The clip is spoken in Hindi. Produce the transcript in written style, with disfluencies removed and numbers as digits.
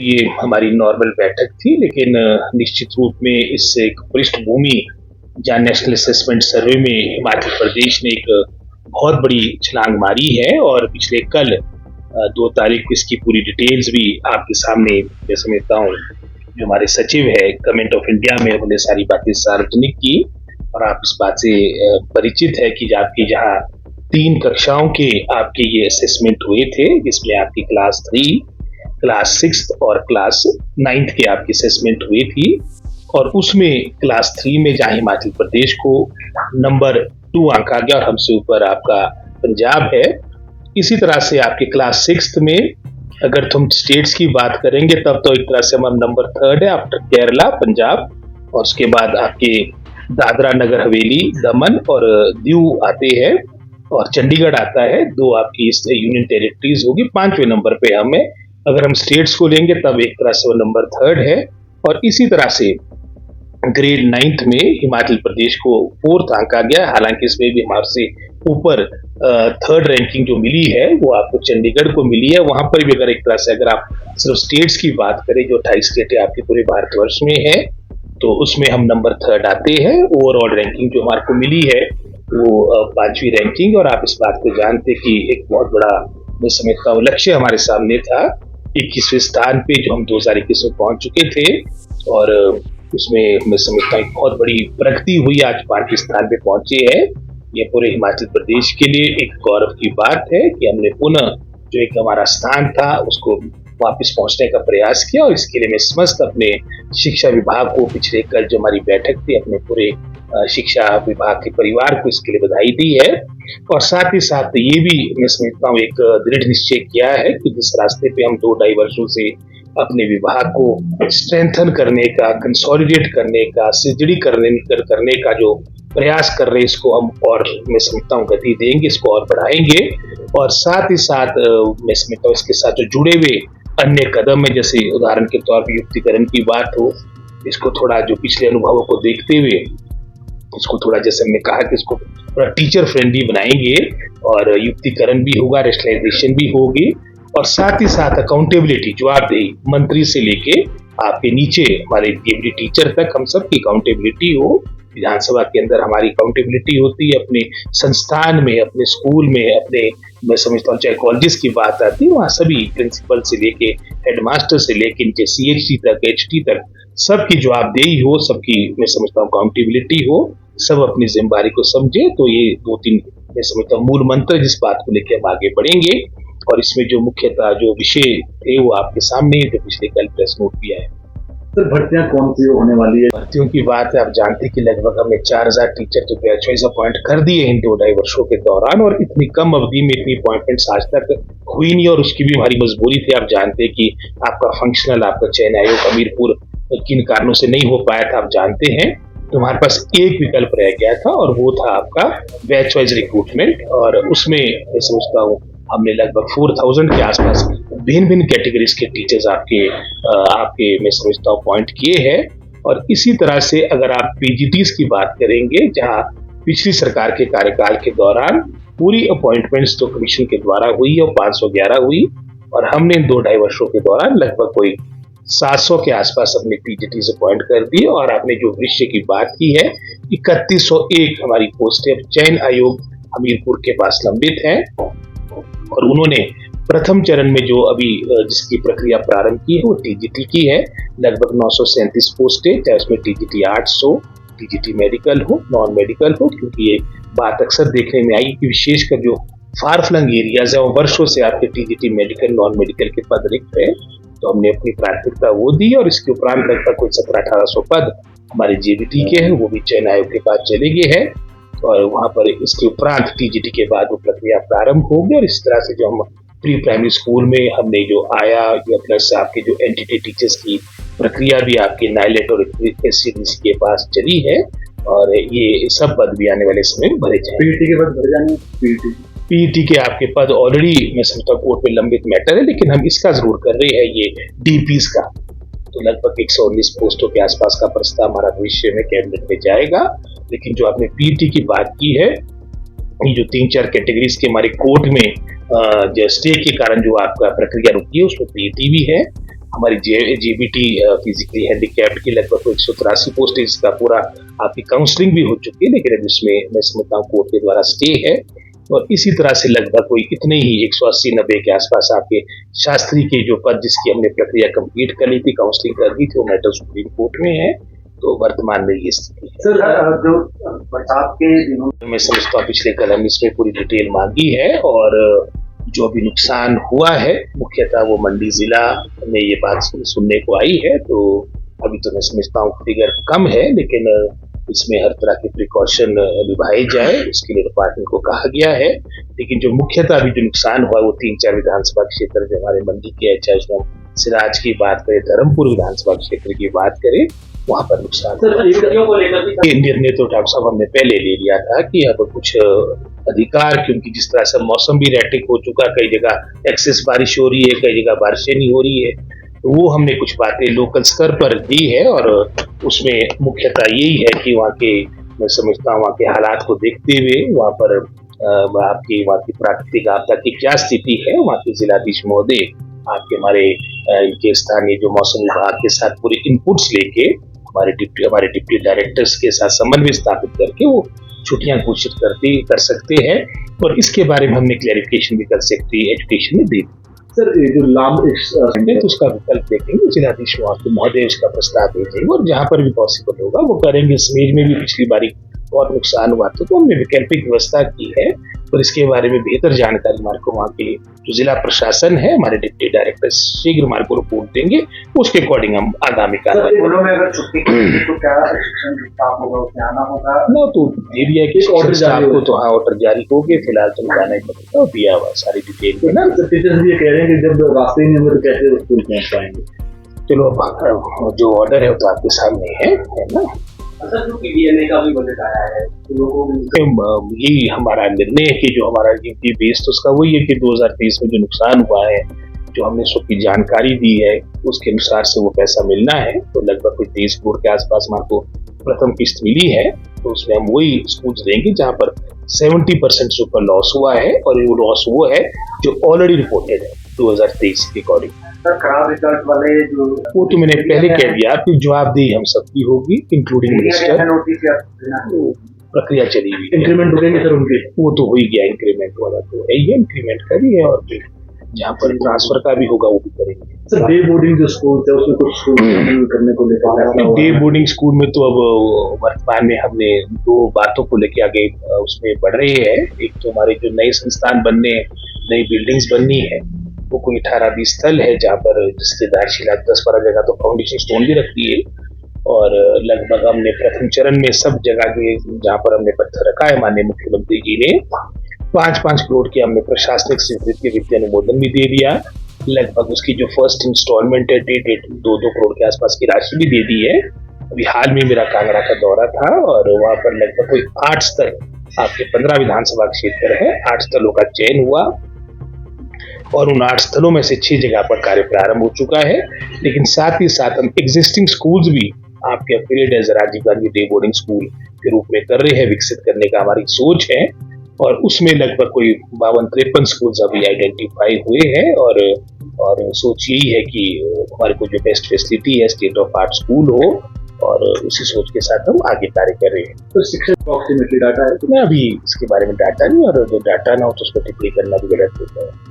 ये हमारी नॉर्मल बैठक थी, लेकिन निश्चित रूप में इससे एक पृष्ठभूमि जहाँ नेशनल असेसमेंट सर्वे में हिमाचल प्रदेश ने एक बहुत बड़ी छलांग मारी है और पिछले कल 2 तारीख को इसकी पूरी डिटेल्स भी आपके सामने मैं समझता हूँ जो हमारे सचिव है गवर्नमेंट ऑफ इंडिया में उन्होंने सारी बातें सार्वजनिक की। और आप इस बात से परिचित है कि आपकी जहाँ 3 कक्षाओं के आपके ये असेसमेंट हुए थे, जिसमें आपकी क्लास 3, क्लास 6 और क्लास 9 के आपकी असेसमेंट हुई थी। और उसमें क्लास 3 में जहाँ हिमाचल प्रदेश को नंबर 2 आंका गया और हमसे ऊपर आपका पंजाब है। इसी तरह से आपके क्लास 6 में अगर तुम स्टेट्स की बात करेंगे तब तो एक तरह से हम नंबर 3 है आफ्टर केरला, पंजाब, और उसके बाद आपके दादरा नगर हवेली, दमन और दीव आते हैं और चंडीगढ़ आता है। 2 आपकी यूनियन टेरिटरीज होगी। 5वें नंबर पे हमें अगर हम स्टेट्स को लेंगे तब एक तरह से वो नंबर 3 है। और इसी तरह से ग्रेड 9th में हिमाचल प्रदेश को 4th आंका गया, हालांकि इसमें भी हमारे से ऊपर 3rd रैंकिंग जो मिली है वो आपको चंडीगढ़ को मिली है। वहां पर भी अगर एक तरह से अगर आप सिर्फ स्टेट्स की बात करें, जो 28 स्टेट है आपके पूरे भारतवर्ष में है, तो उसमें हम नंबर 3rd आते हैं। ओवरऑल रैंकिंग जो हमारे को मिली है वो 5वीं रैंकिंग। और आप इस बात को जानते कि एक बहुत बड़ा मैं समझता हूँ लक्ष्य हमारे सामने था, 21वें स्थान पे जो हम 2021 में पहुंच चुके थे। और उसमें मैं समझता हूँ बहुत बड़ी प्रगति हुई, आज 5वें स्थान पे पहुंचे हैं। ये पूरे हिमाचल प्रदेश के लिए एक गौरव की बात है कि हमने पुनः जो एक हमारा स्थान था उसको वापस पहुंचने का प्रयास किया। और इसके लिए मैं समस्त अपने शिक्षा विभाग को पिछले कल जो हमारी बैठक थी अपने पूरे शिक्षा विभाग के परिवार को इसके लिए बधाई दी है। और साथ ही साथ ये भी मैं समझता हूँ एक दृढ़ निश्चय किया है कि जिस रास्ते पे हम 2-2.5 वर्षों से अपने विभाग को स्ट्रेंथन करने का, कंसोलिडेट करने का, करने का जो प्रयास कर रहे हैं, इसको हम और मैं समझता हूँ गति देंगे, इसको और बढ़ाएंगे। और साथ ही साथ मैं समझता हूँ इसके साथ जो जुड़े हुए अन्य कदम है, जैसे उदाहरण के तौर पर युक्तिकरण की बात हो, इसको थोड़ा जो पिछले अनुभवों को देखते हुए इसको थोड़ा जैसे हमने कहा कि इसको थोड़ा टीचर फ्रेंडली बनाएंगे और युक्तिकरण भी होगा, रेशनलाइजेशन भी होगी। और साथ ही साथ अकाउंटेबिलिटी, जवाबदेही, मंत्री से लेके आपके नीचे हमारे डेप्यूटी टीचर तक हम सब की अकाउंटेबिलिटी हो। विधानसभा के अंदर हमारी अकाउंटेबिलिटी होती है, अपने संस्थान में, अपने स्कूल में, अपने मैं समझता हूँ चाहे कॉलेजेस की बात आती है, वहाँ सभी प्रिंसिपल से लेके हेडमास्टर से लेके नीचे CHT तक, HT तक सबकी जवाबदेही हो, सबकी मैं समझता हूँ अकाउंटेबिलिटी हो, सब अपनी जिम्मेदारी को समझे। तो ये 2-3 मैं समझता हूँ मूल मंत्र जिस बात को लेकर हम आगे बढ़ेंगे। और इसमें जो मुख्यतः जो विषय थे वो आपके सामने जो पिछले कल प्रेस नोट भी आए। सर भर्तियां कौन सी होने वाली है? भर्तियों की बात है, आप जानते हैं कि लगभग हमने 4000 टीचर जो बैच वाइज अपॉइंट कर दिए इन 2-2.5 वर्षों के दौरान। और इतनी कम अवधि में इतनी अपॉइंटमेंट्स आज तक हुई नहीं, और उसकी भी हमारी मजबूरी थी। आप जानते हैं कि आपका फंक्शनल आपका चयन आयोग हमीरपुर किन कारणों से नहीं हो पाया था, आप जानते हैं। तो हमारे पास एक विकल्प रह गया था और वो था आपका बैच वाइज रिक्रूटमेंट। और उसमें मैं समझता हूँ हमने लगभग 4000 के आसपास भिन्न कैटेगरीज के टीचर्स आपके मैं समझता हूँ अपॉइंट किए हैं। और इसी तरह से अगर आप PGTs की बात करेंगे, जहाँ पिछली सरकार के कार्यकाल के दौरान पूरी अपॉइंटमेंट्स तो कमीशन के द्वारा हुई और 511 हुई, और हमने 2-2.5 वर्षों के दौरान लगभग कोई 700 के आसपास अपने PGTs अपॉइंट कर दिए। और आपने जो विषय की बात की है, 3101 हमारी पोस्टें चयन आयोग हमीरपुर के पास लंबित है। और उन्होंने प्रथम चरण में जो अभी जिसकी प्रक्रिया प्रारंभ की है वो TGT की है, लगभग 937 पोस्टें, चाहे उसमें TGT 800, TGT मेडिकल हो, नॉन मेडिकल हो, क्योंकि ये बात अक्सर देखने में आई कि विशेषकर जो फार फ्लंग एरियाज है वो वर्षों से आपके TGT मेडिकल, नॉन मेडिकल के पद रिक्त है। तो हमने अपनी प्राथमिकता वो दी। और इसके उपरांत लगभग कोई 1700-1800 पद हमारे JBT के हैं, वो भी चयन आयोग के पास चले गए हैं। और वहां पर इसके उपरांत TGT के बाद वो प्रक्रिया प्रारंभ होगी। और इस तरह से जो हम प्री प्राइमरी स्कूल में हमने जो आया या प्लस आपके जो एंटिटी टीचर्स की प्रक्रिया भी आपके नाइलेट और SCDC के पास चली है। और ये सब पद भी आने वाले समय में भरे जाएंगे। PET के पद भरे जाएंगे? PET के आपके पद ऑलरेडी मैं समझता हूँ कोर्ट में लंबित मैटर है, लेकिन हम इसका जरूर कर रहे हैं ये DPs का। तो लगभग 119 पोस्टों के आसपास का प्रस्ताव हमारा भविष्य में कैबिनेट में जाएगा। लेकिन जो आपने PET की बात की है, ये जो 3-4 कैटेगरीज के हमारे कोर्ट में जो स्टे के कारण जो आपका प्रक्रिया रुकी है उसमें PET भी है। हमारी जेबीटी फिजिकली हैंडीकैप्ड की लगभग 183 पोस्ट है, इसका पूरा आपकी काउंसलिंग भी हो चुकी है, लेकिन अब इसमें मैं समझता हूँ कोर्ट के द्वारा स्टे है। और इसी तरह से लगभग कोई इतने ही 180-90 के आसपास आपके शास्त्री के जो पद जिसकी हमने प्रक्रिया कंप्लीट कर ली थी, काउंसलिंग कर दी थी, वो मैटर सुप्रीम कोर्ट में है। तो वर्तमान में ये स्थिति है। सर, जो बरसात के दिनों मैं समझता हूँ पिछले कल इसमें पूरी डिटेल मांगी है, और जो भी नुकसान हुआ है मुख्यतः वो मंडी जिला में ये बात सुनने को आई है। तो अभी तो मैं समझता हूँ फिगर कम है, लेकिन इसमें हर तरह के प्रिकॉशन निभाए जाए उसके लिए डिपार्टमेंट को कहा गया है। लेकिन जो मुख्यतः अभी जो नुकसान हुआ वो 3-4 विधानसभा क्षेत्र जो हमारे मंडी के, चाहे सिराज की बात करें, धर्मपुर विधानसभा क्षेत्र की बात करें, वहां पर नुकसान ये निर्णय तो डॉक्टर साहब हमने पहले ले लिया था कि अब कुछ अधिकार, क्योंकि जिस तरह से मौसम भी रैटिक हो चुका, कई जगह एक्सेस बारिश हो रही है, कई जगह बारिशें नहीं हो रही है, तो वो हमने कुछ बातें लोकल स्तर पर दी है। और उसमें मुख्यतः यही है कि वहाँ के, मैं समझता हूँ वहाँ के हालात को देखते हुए वहाँ पर आपकी वहाँ की प्राकृतिक आपदा की क्या स्थिति है, वहाँ के जिलाधीश महोदय आपके हमारे इनके स्थानीय जो मौसम विभाग के साथ पूरे इनपुट्स लेके हमारे डिप्टी डायरेक्टर्स के साथ समन्वय स्थापित करके वो छुट्टियां घोषित कर सकते हैं, और इसके बारे में हमने क्लैरिफिकेशन भी कर सकते हैं एजुकेशन में दे। सर, ये जो लाभ तो उसका विकल्प देखेंगे, जिलाधीश महोदय उसका प्रस्ताव भेजेंगे, और जहाँ पर भी पॉसिबल होगा वो करेंगे। इस मेज में भी पिछली बारी बहुत नुकसान हुआ तो हमने वैकल्पिक व्यवस्था की है, और इसके बारे में बेहतर जानकारी हमारे को वहाँ के जो जिला प्रशासन है, हमारे डिप्टी डायरेक्टर शीघ्र हमारे को रिपोर्ट देंगे, उसके अकॉर्डिंग हम आगामी कार्रवाई ना तो दे दिया कि आपको तो हाँ ऑर्डर जारी हो गए, फिलहाल तो लगाना ही पड़ेगा, दिया हुआ सारी डिटेल में ना। टीचर्स ये कह रहे हैं कि जब रास्ते नहीं होंगे तो कैसे स्कूल पहुंच पाएंगे। चलो जो ऑर्डर है वो तो आपके सामने है ना। जो PDNA का भी बजट आया है, यही हमारा निर्णय है कि जो हमारा गिनती बेस तो उसका वही है कि 2023 में जो नुकसान हुआ है, जो हमने सबकी जानकारी दी है, उसके अनुसार से वो पैसा मिलना है। तो लगभग कोई 23 करोड़ के आसपास हमारे को प्रथम किस्त मिली है, तो उसमें हम वही स्कूल्स देंगे जहाँ पर 70% से ऊपर लॉस हुआ है, और वो लॉस वो है जो ऑलरेडी रिपोर्टेड है 2023 के अकॉर्डिंग। खराब रिजल्ट वाले जो वो तो मैंने पहले कह दिया कि जवाबदेही हम सबकी होगी, इंक्लूडिंग मिनिस्टर। प्रक्रिया चली हुई, इंक्रीमेंट हो गए सर उनके, वो तो हो ही गया, इंक्रीमेंट वाला तो है ही, इंक्रीमेंट का भी है, और जहाँ पर ट्रांसफर का भी होगा वो भी करेंगे। सर, डे बोर्डिंग जो स्कूल है उसमें कुछ करने को लेकर डे बोर्डिंग स्कूल में तो अब वर्तमान में हमने 2 बातों को लेकर आगे उसमें बढ़ रहे हैं। एक तो हमारे जो नए संस्थान बनने, नई बिल्डिंग्स बननी है, वो कोई 18-20 स्थल है जहाँ पर रिश्तेदार शिला 10-12 जगह तो फाउंडेशन स्टोन भी रखती है, और लगभग हमने प्रथम चरण में सब जगह जहाँ पर हमने पत्थर रखा है, माननीय मुख्यमंत्री जी ने 5-5 करोड़ की हमने प्रशासनिक स्वीकृति के वित्तीय अनुमोदन भी दे दिया। लगभग उसकी जो फर्स्ट इंस्टॉलमेंट है 2 करोड़ के आसपास की राशि भी दे दी है। अभी हाल में मेरा कांगड़ा का दौरा था, और वहाँ पर लगभग कोई 8 स्थल, आपके 15 विधानसभा क्षेत्र है, 8 स्थलों का चयन हुआ, और उन 8 स्थलों में से 6 जगह पर कार्य प्रारंभ हो चुका है। लेकिन साथ ही साथ हम एग्जिस्टिंग स्कूल्स भी आपके affiliate as Rajiv Gandhi day boarding school के रूप में कर रहे हैं, विकसित करने का हमारी सोच है, और उसमें लगभग कोई 52-53 स्कूल्स अभी आइडेंटिफाई हुए हैं, और सोच यही है कि हमारे को जो बेस्ट फैसिलिटी है स्टेट ऑफ आर्ट स्कूल हो, और उसी सोच के साथ हम आगे कार्य कर रहे हैं। तो शिक्षक अप्रोक्सीमेटली डाटा है, तो मैं अभी इसके बारे में डाटा नहीं, और जो डाटा ना हो तो उसको टिप्पणी करना भी गलत होता है।